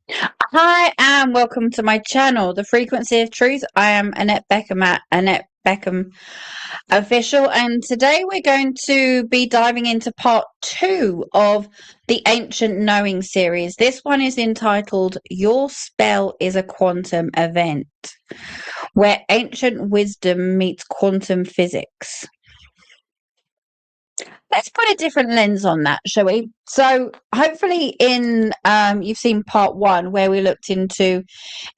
Hi, and welcome to my channel, The Frequency of Truth. I am Annette Beckham at Annette Beckham Official, and today we're going to be diving into part two of the Ancient Knowing series. This one is entitled Your Spell is a Quantum Event, where ancient wisdom meets quantum physics. Let's put a different lens on that, shall we? So hopefully you've seen part one where we looked into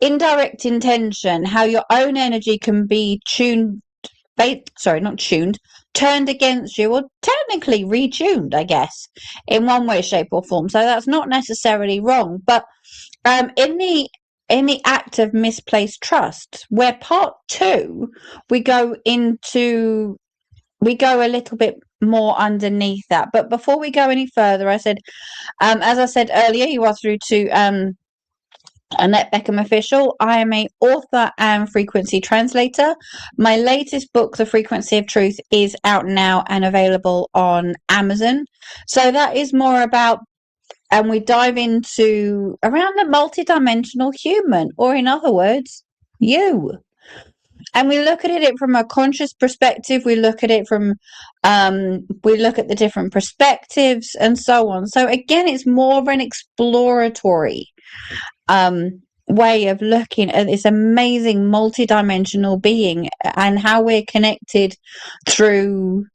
indirect intention, how your own energy can be not tuned, turned against you, or technically retuned, I guess, in one way, shape, or form. So that's not necessarily wrong. But in the act of misplaced trust, where part two, we go a little bit more underneath that. But before we go any further, as I said earlier, you are through to Annette Beckham Official. I am a author and frequency translator. My latest book, The Frequency of Truth, is out now and available on Amazon. So that is more about, and we dive into around the multidimensional human, or in other words, you. And we look at it from a conscious perspective. We look at it from, we look at the different perspectives and so on. So again, it's more of an exploratory way of looking at this amazing multidimensional being and how we're connected through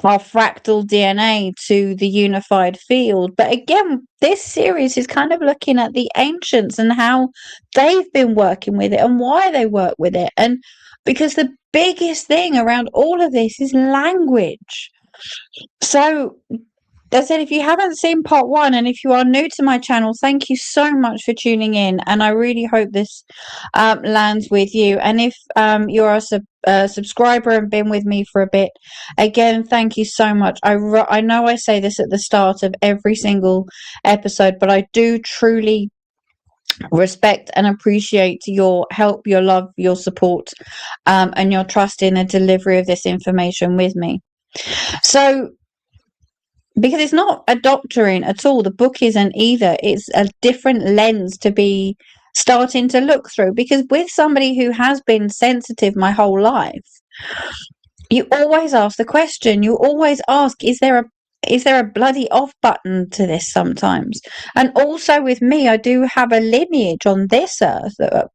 our fractal DNA to the unified field. But again, this series is kind of looking at the ancients and how they've been working with it and why they work with it. And because the biggest thing around all of this is language. So I said, if you haven't seen part one, and if you are new to my channel, thank you so much for tuning in. And I really hope this lands with you. And if you're a subscriber and been with me for a bit, again, thank you so much. I know I say this at the start of every single episode, but I do truly respect and appreciate your help, your love, your support, and your trust in the delivery of this information with me. So, because it's not a doctrine at all, the book isn't either. It's a different lens to be starting to look through, because with somebody who has been sensitive my whole life, you always ask the question, you always ask, is there a bloody off button to this sometimes? And also with me, I do have a lineage on this earth that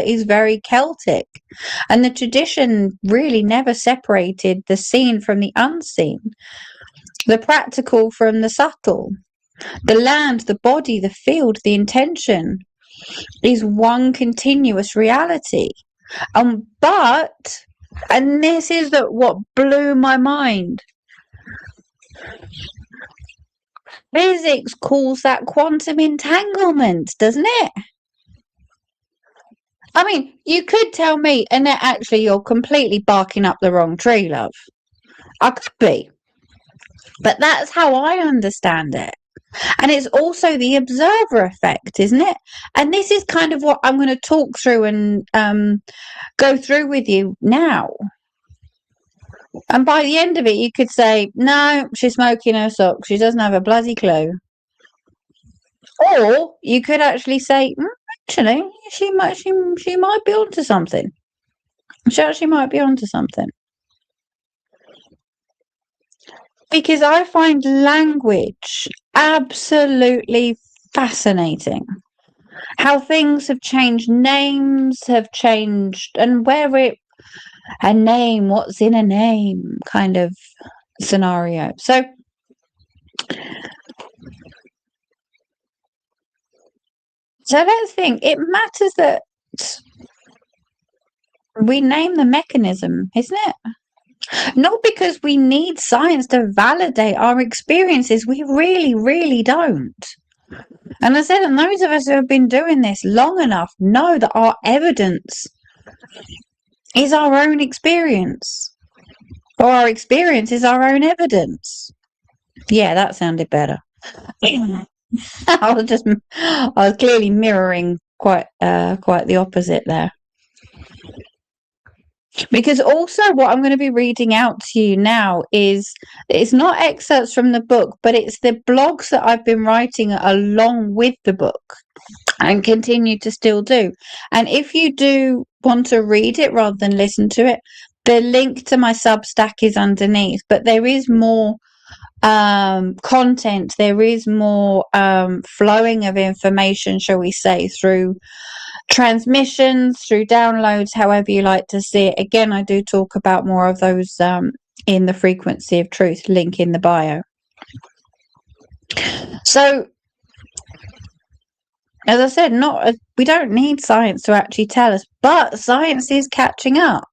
is very Celtic, and the tradition really never separated the seen from the unseen, the practical from the subtle. The land, the body, the field, the intention is one continuous reality. And this is what blew my mind. Physics calls that quantum entanglement, doesn't it? I mean, you could tell me, and that actually you're completely barking up the wrong tree, love. I could be. But that's how I understand it. And it's also the observer effect, isn't it? And this is kind of what I'm going to talk through and go through with you now. And by the end of it, you could say, no, she's smoking her socks. She doesn't have a bloody clue. Or you could actually say, actually, she might be onto something. She actually might be onto something. Because I find language absolutely fascinating. How things have changed, names have changed, and a name, what's in a name kind of scenario. So let's think. It matters that we name the mechanism, isn't it? Not because we need science to validate our experiences. We really, really don't. And I said, and those of us who have been doing this long enough know that our evidence is our own experience. Or our experience is our own evidence. Yeah, that sounded better. I was clearly mirroring quite the opposite there. Because also what I'm going to be reading out to you now is, it's not excerpts from the book, but it's the blogs that I've been writing along with the book and continue to still do. And if you do want to read it rather than listen to it, the link to my Substack is underneath, but there is more content, there is more flowing of information, shall we say, through transmissions, through downloads, however you like to see it. Again, I do talk about more of those in the Frequency of Truth link in the bio. So, as I said, we don't need science to actually tell us, but science is catching up.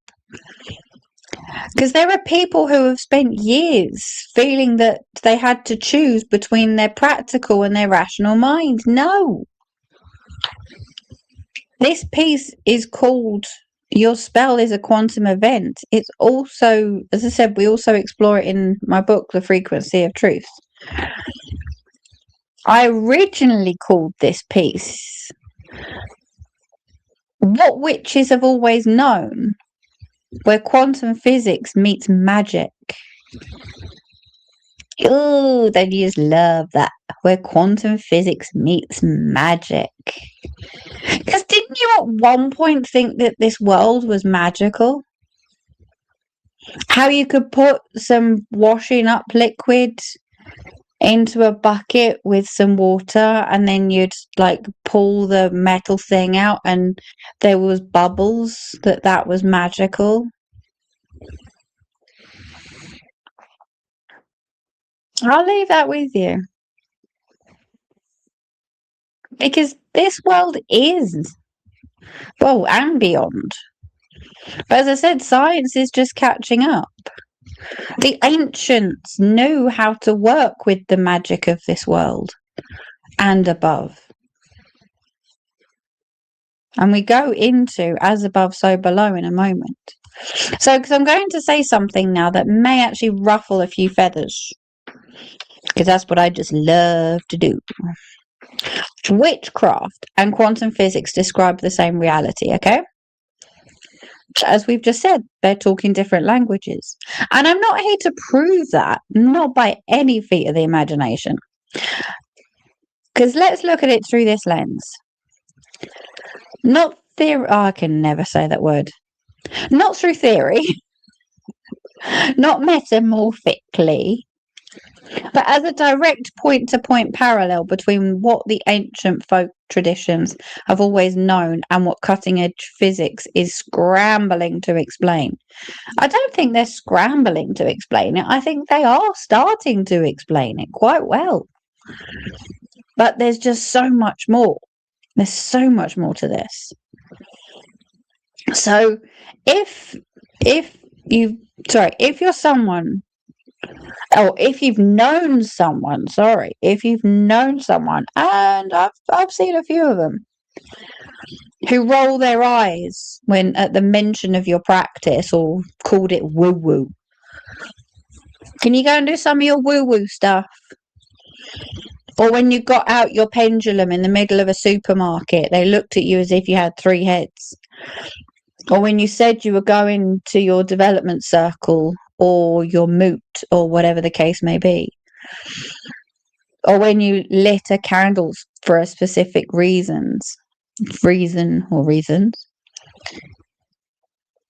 Because there are people who have spent years feeling that they had to choose between their practical and their rational mind. No. This piece is called Your Spell is a Quantum Event. It's also, as I said, we also explore it in my book, The Frequency of Truth. I originally called this piece What Witches Have Always Known, where quantum physics meets magic. Oh, don't you just love that? Where quantum physics meets magic. Because didn't you at one point think that this world was magical? How you could put some washing up liquid into a bucket with some water, and then you'd like pull the metal thing out and there was bubbles, that was magical. I'll leave that with you. Because this world is, well, and beyond. But as I said, science is just catching up. The ancients knew how to work with the magic of this world and above. And we go into as above, so below in a moment. So, because I'm going to say something now that may actually ruffle a few feathers. Because that's what I just love to do. Witchcraft and quantum physics describe the same reality, okay? As we've just said, they're talking different languages. And I'm not here to prove that, not by any feat of the imagination. Because let's look at it through this lens. Not theory. Oh, I can never say that word. Not through theory. Not metamorphically. But as a direct point-to-point parallel between what the ancient folk traditions have always known and what cutting-edge physics is scrambling to explain. I don't think they're scrambling to explain it. I think they are starting to explain it quite well. But there's just so much more. There's so much more to this. So if you're someone, or if you've known someone, and I've seen a few of them who roll their eyes when at the mention of your practice or called it woo woo. Can you go and do some of your woo woo stuff? Or when you got out your pendulum in the middle of a supermarket, they looked at you as if you had 3 heads. Or when you said you were going to your development circle or your moot or whatever the case may be. Or when you lit a candle for a specific reason or reasons.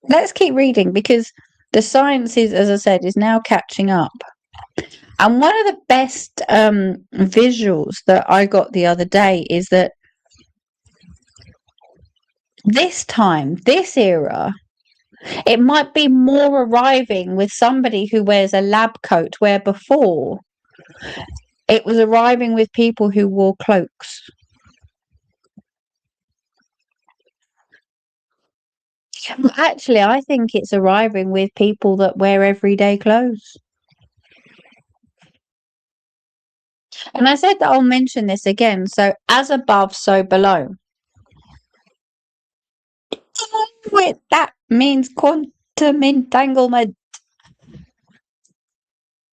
Let's keep reading because the science is, as I said, is now catching up. And one of the best visuals that I got the other day is that this time, this era, it might be more arriving with somebody who wears a lab coat, where before it was arriving with people who wore cloaks. Actually, I think it's arriving with people that wear everyday clothes. And I said that I'll mention this again. So, as above, so below. That means quantum entanglement,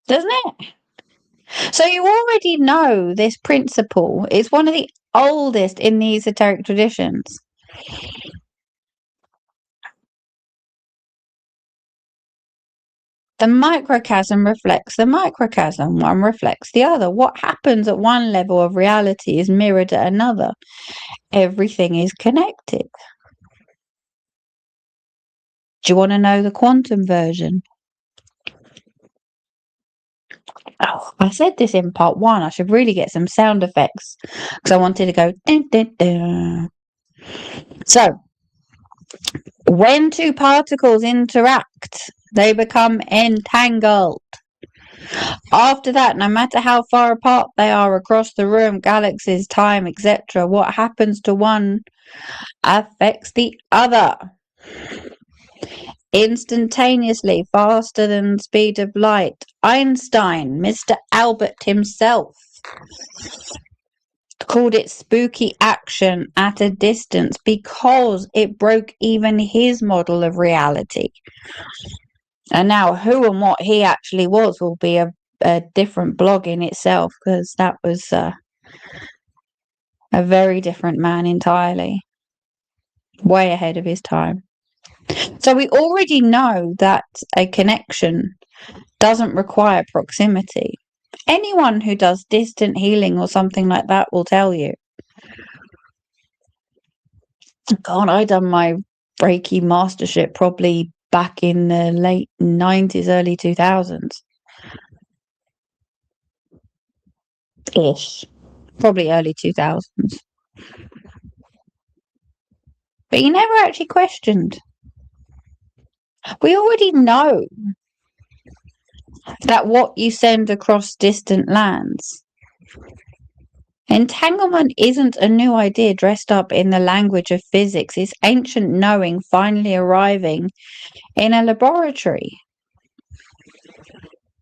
doesn't it? So you already know this principle. It's one of the oldest in the esoteric traditions. The microcosm reflects the microcosm. One reflects the other. What happens at one level of reality is mirrored at another. Everything is connected. Do you want to know the quantum version? Oh, I said this in part 1. I should really get some sound effects because I wanted to go. Dun, dun, dun. So, when two particles interact, they become entangled. After that, no matter how far apart they are across the room, galaxies, time, etc., what happens to one affects the other. Instantaneously, faster than the speed of light. Einstein, Mr. Albert himself, called it spooky action at a distance because it broke even his model of reality. And now who and what he actually was will be a different blog in itself, because that was a very different man entirely, way ahead of his time. So we already know that a connection doesn't require proximity. Anyone who does distant healing or something like that will tell you. God, I done my Reiki mastership probably back in the late 90s, early 2000s. Ish. Probably early 2000s. But you never actually questioned. We already know that what you send across distant lands. Entanglement isn't a new idea dressed up in the language of physics. It's ancient knowing finally arriving in a laboratory.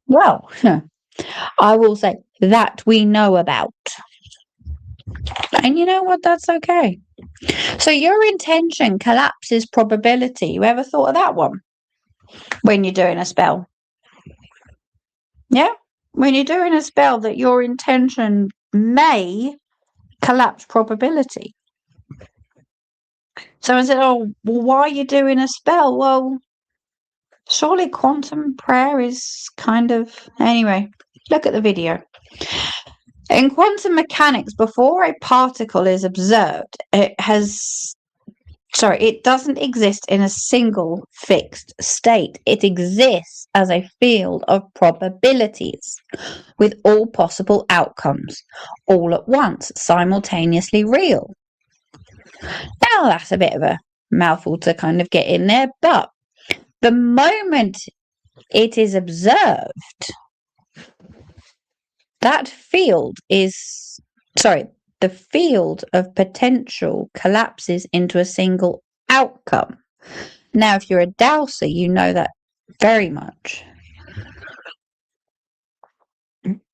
Well, I will say that we know about. And you know what? That's okay. So your intention collapses probability. You ever thought of that one? When you're doing a spell? Yeah? When you're doing a spell, that your intention may collapse probability. So I said, oh, well, why are you doing a spell? Well, surely quantum prayer is kind of... Anyway, look at the video. In quantum mechanics, before a particle is observed, it doesn't exist in a single fixed state. It exists as a field of probabilities with all possible outcomes, all at once, simultaneously real. Now that's a bit of a mouthful to kind of get in there, but the moment it is observed, the field of potential collapses into a single outcome. Now, if you're a dowser, you know that very much. Let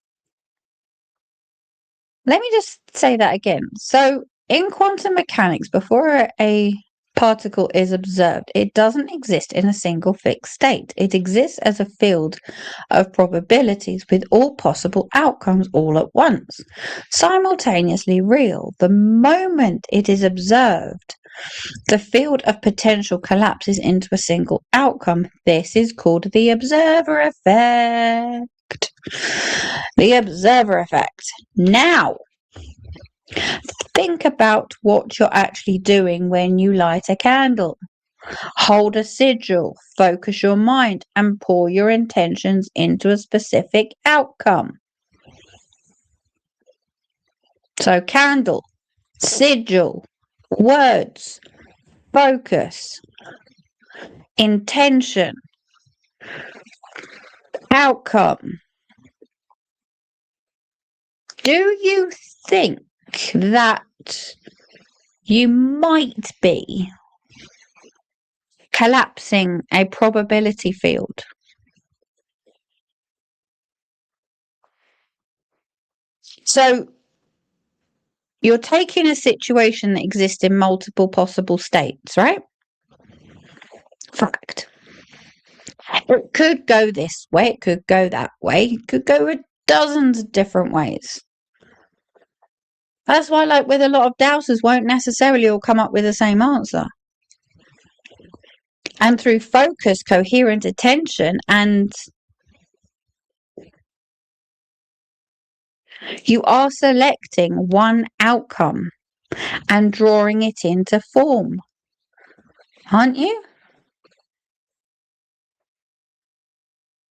me just say that again. So, in quantum mechanics, before a particle is observed, it doesn't exist in a single fixed state. It exists as a field of probabilities with all possible outcomes all at once, simultaneously real. The moment it is observed, the field of potential collapses into a single outcome. This is called the observer effect. The observer effect. Now, think about what you're actually doing when you light a candle. Hold a sigil, focus your mind, and pour your intentions into a specific outcome. So, candle, sigil, words, focus, intention, outcome. Do you think that you might be collapsing a probability field? So you're taking a situation that exists in multiple possible states, right? Fact. It could go this way, it could go that way, it could go dozens of different ways. That's why, like with a lot of dowsers, won't necessarily all come up with the same answer. And through focus, coherent attention, and you are selecting one outcome and drawing it into form, aren't you?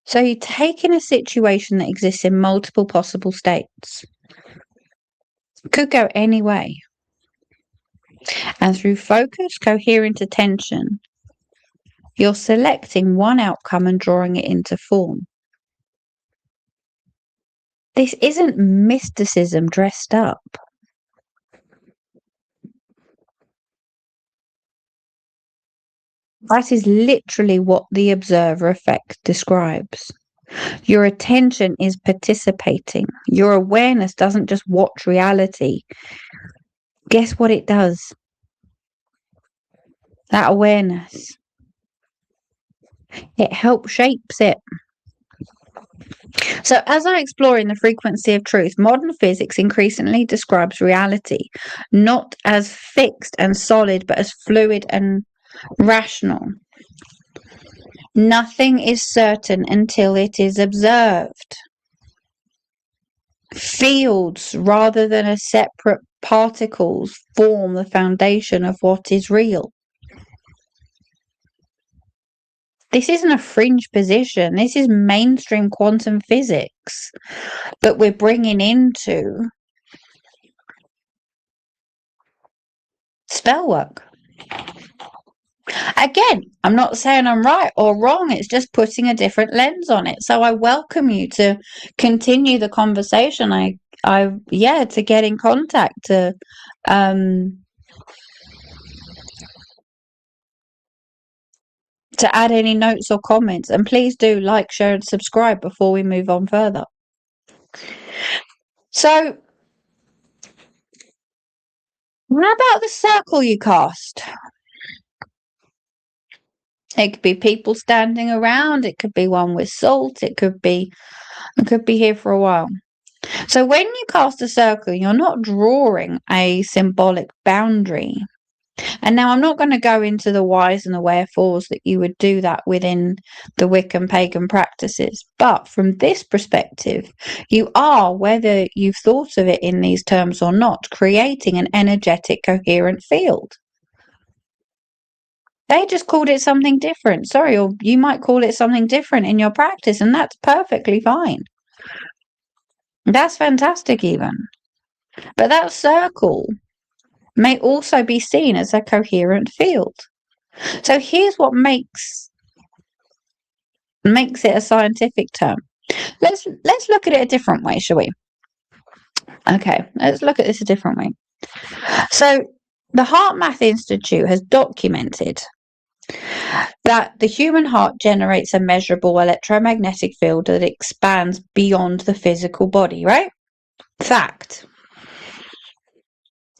So you're taking a situation that exists in multiple possible states. Could go any way. And through focus, coherent attention, you're selecting one outcome and drawing it into form. This isn't mysticism dressed up. That is literally what the observer effect describes. Your attention is participating. Your awareness doesn't just watch reality. Guess what it does? That awareness. It helps shapes it. So, as I explore in the frequency of truth, modern physics increasingly describes reality not as fixed and solid, but as fluid and rational. Nothing is certain until it is observed. Fields, rather than as separate particles, form the foundation of what is real. This isn't a fringe position. This is mainstream quantum physics that we're bringing into spell work. Again, I'm not saying I'm right or wrong. It's just putting a different lens on it. So I welcome you to continue the conversation. To get in contact to add any notes or comments, and please do like, share, and subscribe before we move on further. So, how about the circle you cast? It could be people standing around. It could be one with salt. It could be here for a while. So when you cast a circle, you're not drawing a symbolic boundary. And now I'm not going to go into the whys and the wherefores that you would do that within the Wiccan pagan practices. But from this perspective, you are, whether you've thought of it in these terms or not, creating an energetic, coherent field. They just called it something different. Sorry, or you might call it something different in your practice, and that's perfectly fine. That's fantastic, even. But that circle may also be seen as a coherent field. So here's what makes it a scientific term. Let's look at it a different way, shall we? Okay, let's look at this a different way. So the Heart Math Institute has documented that the human heart generates a measurable electromagnetic field that expands beyond the physical body, right? Fact.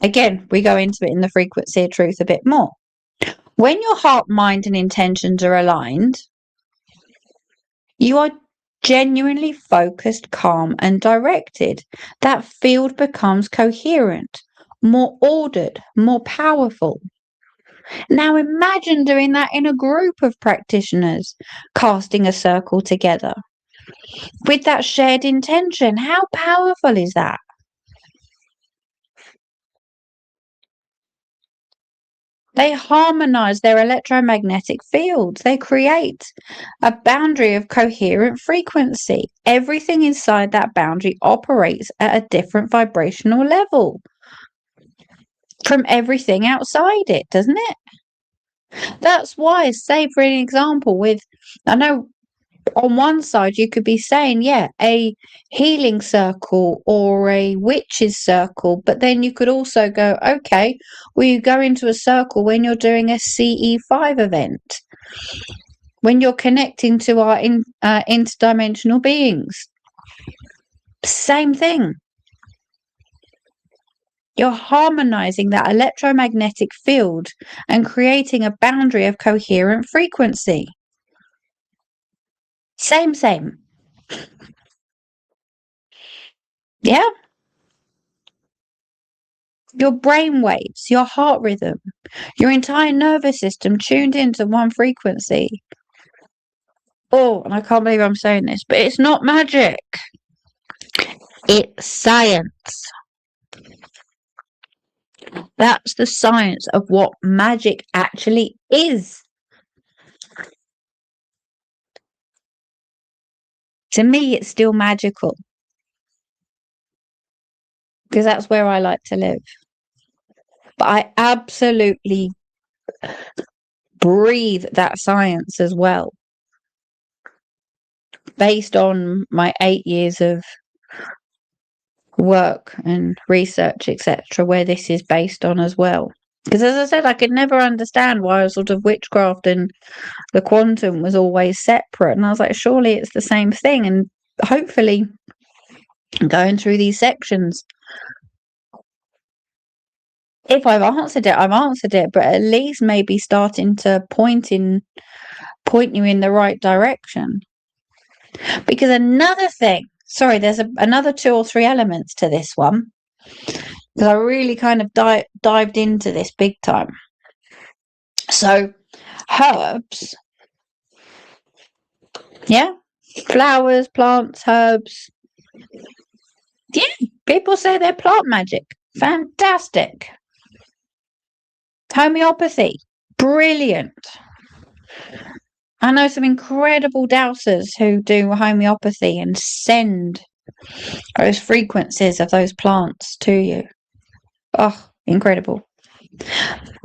Again, we go into it in the frequency of truth a bit more. When your heart, mind, and intentions are aligned, you are genuinely focused, calm, and directed. That field becomes coherent, more ordered, more powerful. Now imagine doing that in a group of practitioners, casting a circle together with that shared intention. How powerful is that? They harmonize their electromagnetic fields. They create a boundary of coherent frequency. Everything inside that boundary operates at a different vibrational level from everything outside it, doesn't it? That's why, say for an example, I know on one side you could be saying, yeah, a healing circle or a witch's circle, but then you could also go, okay, well, you go into a circle when you're doing a CE5 event, when you're connecting to our interdimensional beings. Same thing. You're harmonizing that electromagnetic field and creating a boundary of coherent frequency. Same. Yeah. Your brain waves, your heart rhythm, your entire nervous system tuned into one frequency. Oh, and I can't believe I'm saying this, but it's not magic. It's science. That's the science of what magic actually is. To me, it's still magical because that's where I like to live. But I absolutely breathe that science as well, based on my 8 years of work and research, etc., where this is based on as well. Because as I said, I could never understand why sort of witchcraft and the quantum was always separate. And I was like, surely it's the same thing. And hopefully, going through these sections, if I've answered it, I've answered it, but at least maybe starting to point you in the right direction. Because another thing, sorry, there's another 2 or 3 elements to this one, because I really kind of dived into this big time. So herbs, yeah, flowers, plants, herbs, yeah, people say they're plant magic. Fantastic. Homeopathy, brilliant. I know some incredible dowsers who do homeopathy and send those frequencies of those plants to you. Oh, incredible.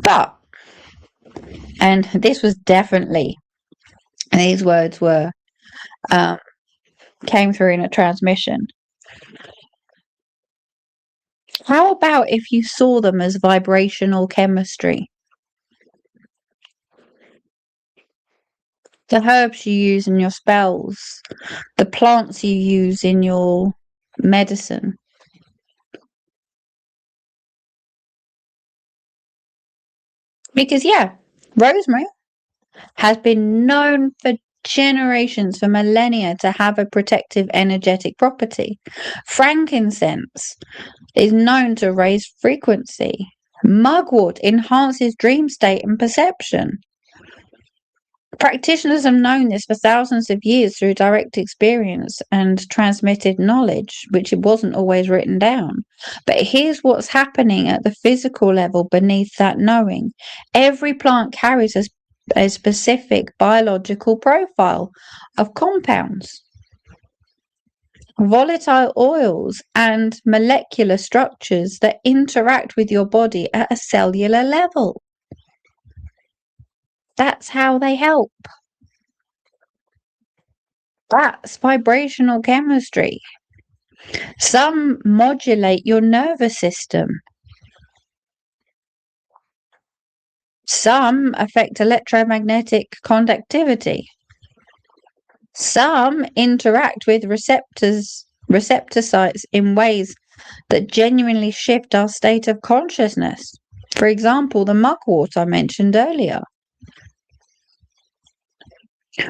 But, and this was definitely, these words were, came through in a transmission. How about if you saw them as vibrational chemistry? The herbs you use in your spells, the plants you use in your medicine. Because, yeah, rosemary has been known for generations, for millennia, to have a protective energetic property. Frankincense is known to raise frequency. Mugwort enhances dream state and perception. Practitioners have known this for thousands of years through direct experience and transmitted knowledge, which it wasn't always written down. But here's what's happening at the physical level beneath that knowing. Every plant carries a specific biological profile of compounds, volatile oils, and molecular structures that interact with your body at a cellular level. That's how they help. That's vibrational chemistry. Some modulate your nervous system. Some affect electromagnetic conductivity. Some interact with receptor sites in ways that genuinely shift our state of consciousness. For example, the mugwort I mentioned earlier.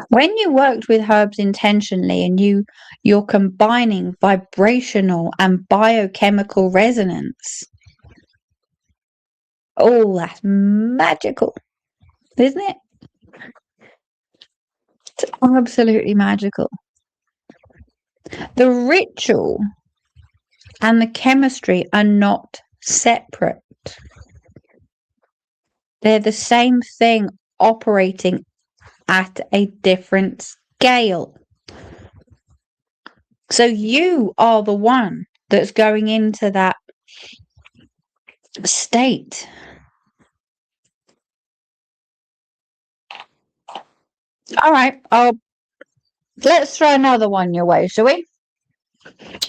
When you worked with herbs intentionally and you're combining vibrational and biochemical resonance, oh, that's magical, isn't it? It's absolutely magical. The ritual and the chemistry are not separate. They're the same thing operating at a different scale. So you are the one that's going into that state. All right, let's throw another one your way, shall we?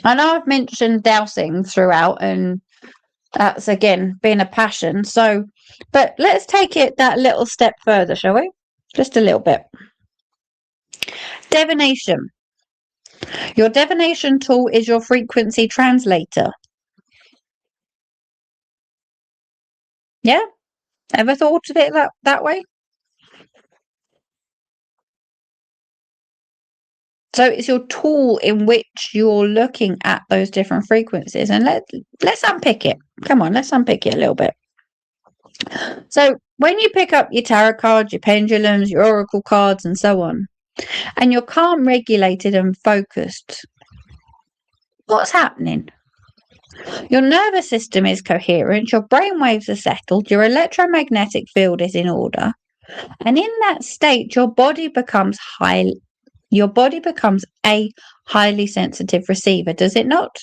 I know I've mentioned dowsing throughout, and that's again been a passion. So, but let's take it that little step further, shall we? Just a little bit. Divination. Your divination tool is your frequency translator. Yeah? Ever thought of it that, way? So it's your tool in which you're looking at those different frequencies. And let's unpick it. Come on, let's unpick it a little bit. So when you pick up your tarot cards, your pendulums, your oracle cards, and so on, and you're calm, regulated, and focused, what's happening? Your nervous system is coherent, your brain waves are settled, your electromagnetic field is in order, and in that state, your body becomes a highly sensitive receiver, does it not?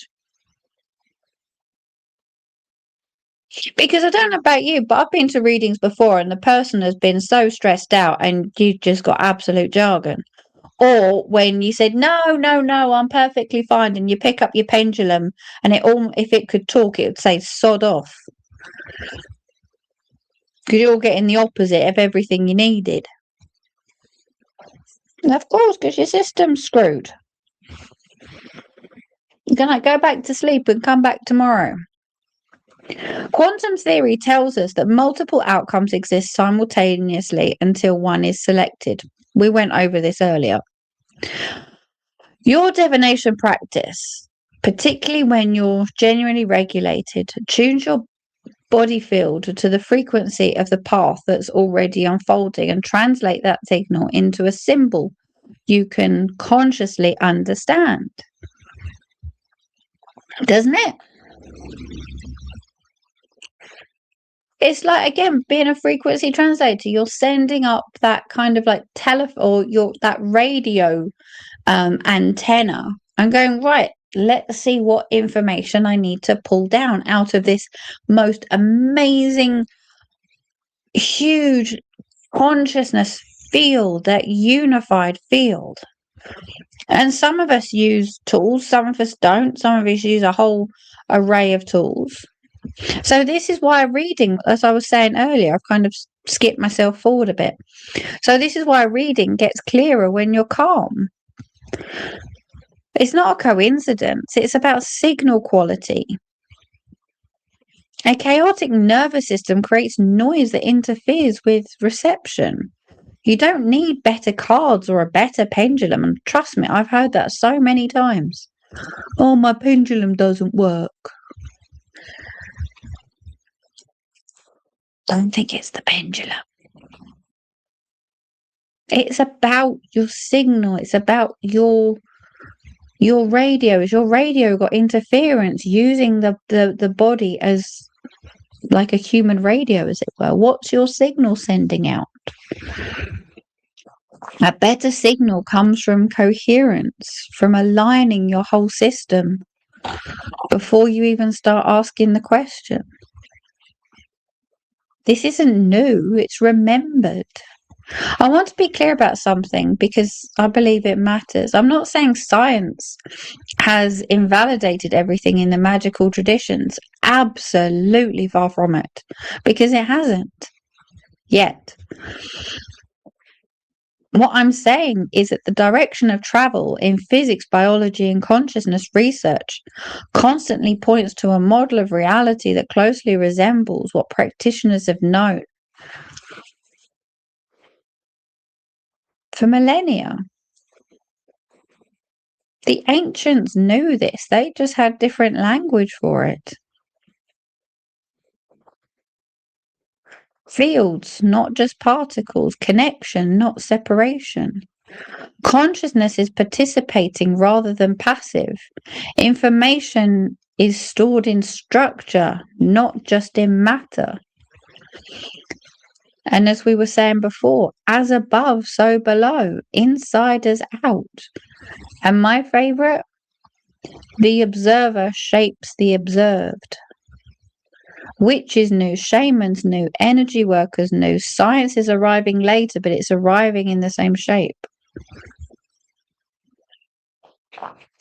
Because I don't know about you, but I've been to readings before and the person has been so stressed out and you just got absolute jargon. Or when you said, no, no, no, I'm perfectly fine, and you pick up your pendulum and if it could talk, it would say sod off. Because you're getting the opposite of everything you needed. And of course, because your system's screwed. You're going to go back to sleep and come back tomorrow. Quantum theory tells us that multiple outcomes exist simultaneously until one is selected. We went over this earlier. Your divination practice, particularly when you're genuinely regulated, tunes your body field to the frequency of the path that's already unfolding and translate that signal into a symbol you can consciously understand. Doesn't it? It's like, again, being a frequency translator, you're sending up that kind of like telephone or that radio antenna and going, right, let's see what information I need to pull down out of this most amazing, huge consciousness field, that unified field. And some of us use tools, some of us don't, some of us use a whole array of tools. So this is why reading, as I was saying earlier, I've kind of skipped myself forward a bit. So this is why reading gets clearer when you're calm. It's not a coincidence. It's about signal quality. A chaotic nervous system creates noise that interferes with reception. You don't need better cards or a better pendulum. And trust me, I've heard that so many times. Oh, my pendulum doesn't work. Don't think it's the pendulum. It's about your signal. It's about your radio. Is your radio got interference using the body as like a human radio, as it were? What's your signal sending out? A better signal comes from coherence, from aligning your whole system before you even start asking the question. This isn't new, it's remembered. I want to be clear about something because I believe it matters. I'm not saying science has invalidated everything in the magical traditions. Absolutely far from it. Because it hasn't. Yet. What I'm saying is that the direction of travel in physics, biology, and consciousness research constantly points to a model of reality that closely resembles what practitioners have known for millennia. The ancients knew this, they just had different language for it. Fields, not just particles. Connection, not separation. Consciousness is participating rather than passive. Information is stored in structure, not just in matter. And as we were saying before, as above, so below, inside as out. And my favorite, the observer shapes the observed. Witches knew, shamans knew, energy workers knew. Science is arriving later, but it's arriving in the same shape.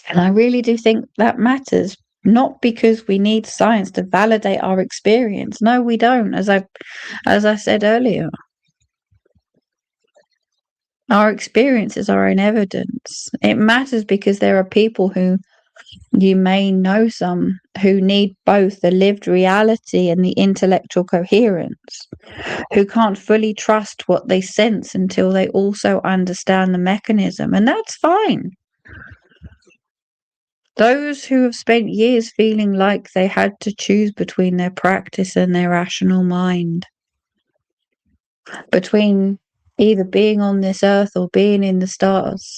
And I really do think that matters. Not because we need science to validate our experience. No, we don't, as I said earlier. Our experiences are in evidence. It matters because there are people who, you may know some, who need both the lived reality and the intellectual coherence, who can't fully trust what they sense until they also understand the mechanism. And that's fine. Those who have spent years feeling like they had to choose between their practice and their rational mind, between either being on this earth or being in the stars.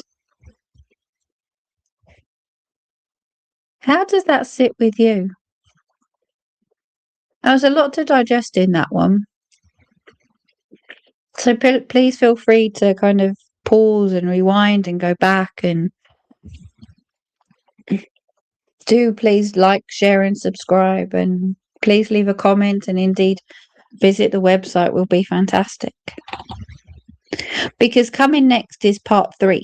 How does that sit with you? There was a lot to digest in that one. So please feel free to kind of pause and rewind and go back, and do please like, share, and subscribe, and please leave a comment, and indeed visit the website will be fantastic. Because coming next is part 3.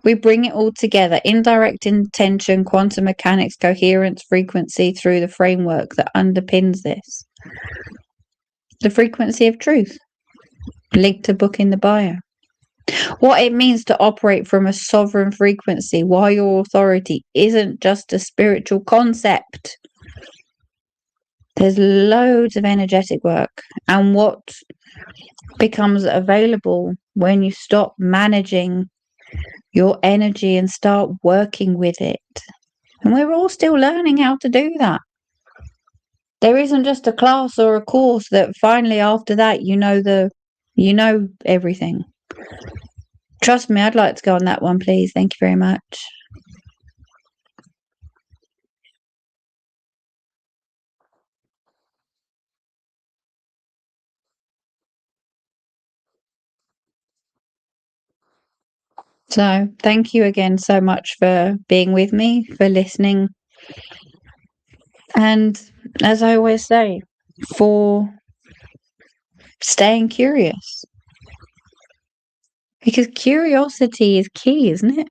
We bring it all together: indirect intention, quantum mechanics, coherence, frequency, through the framework that underpins this. The frequency of truth. Link to book in the bio. What it means to operate from a sovereign frequency, why your authority isn't just a spiritual concept. There's loads of energetic work, and what becomes available when you stop managing your energy and start working with it. And we're all still learning how to do that. There isn't just a class or a course that finally after that you know everything. Trust me, I'd like to go on that one, please. Thank you very much. So thank you again so much for being with me, for listening. And as I always say, for staying curious. Because curiosity is key, isn't it?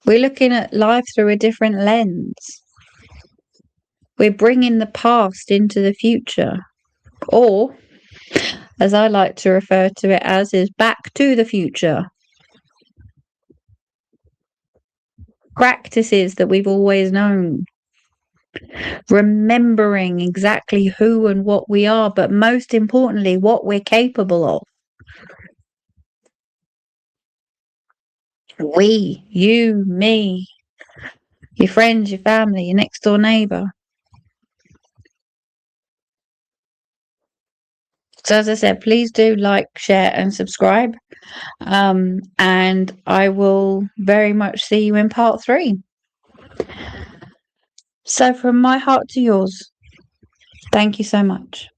We're looking at life through a different lens. We're bringing the past into the future. Or, as I like to refer to it as, is back to the future. Practices that we've always known. Remembering exactly who and what we are, but most importantly, what we're capable of. We, you, me, your friends, your family, your next door neighbour. So as I said, please do like, share and subscribe. And I will very much see you in part 3. So from my heart to yours, thank you so much.